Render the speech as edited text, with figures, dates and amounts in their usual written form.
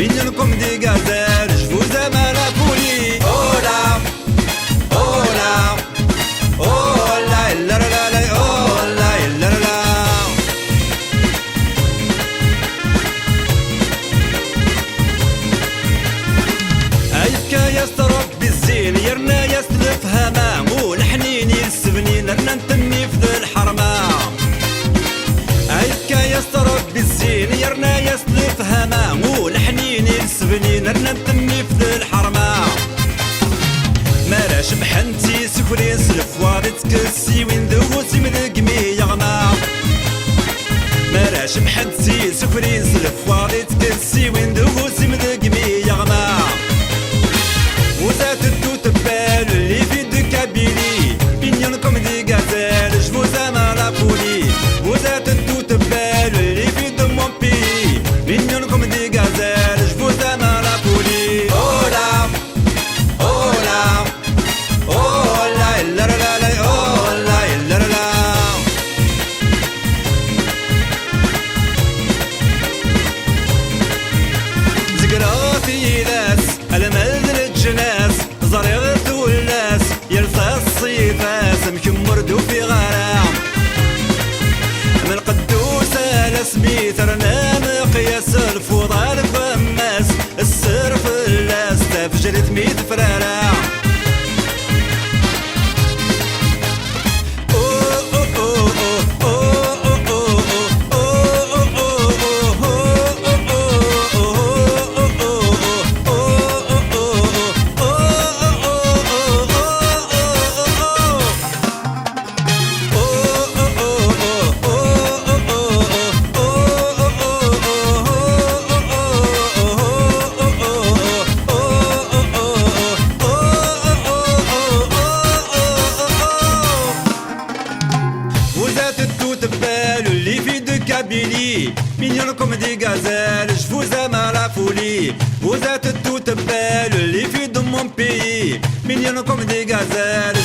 mignonne comme des gazelles. Je vous aime à la folie. Oh là, oh là, oh là, la la la la, oh là, la la la. أيبكى يسترك بالزين يرنا يسلف هما والحنين يلسبنين رنا نتني في ذا الحرمة. أيبكى يسترك بالزين يرنا يسلف هما والحنين يلسبنين رنا نتني في ذا الحرمة. مالاش بحنتي سكرين سلف وارد كسي وين ذوسي من قمي يغمى. مالاش بحنتي سكرين سلف وارد كسي وين ذوسي من قمي يغمى. Vous êtes toutes belles, les filles de Kabylie, mignonnes comme des gazelles, je vous aime à la folie. Vous êtes toutes belles, les filles de mon pays, mignonnes comme des gazelles, je vous aime à la folie. Oh là, oh là, oh là, la la la la, oh là, la la la. زقراتي ناس المذل الجناس زريغت والناس يلفى الصيفاس مكمرد في غرام من قدوس الاسميت رنا مقياس الفضال فماس السرف اللاس تفجر 800 فرارام. Les filles de Kabylie, mignonnes comme des gazelles, je vous aime à la folie. Vous êtes toutes belles, les filles de mon pays, mignonnes comme des gazelles.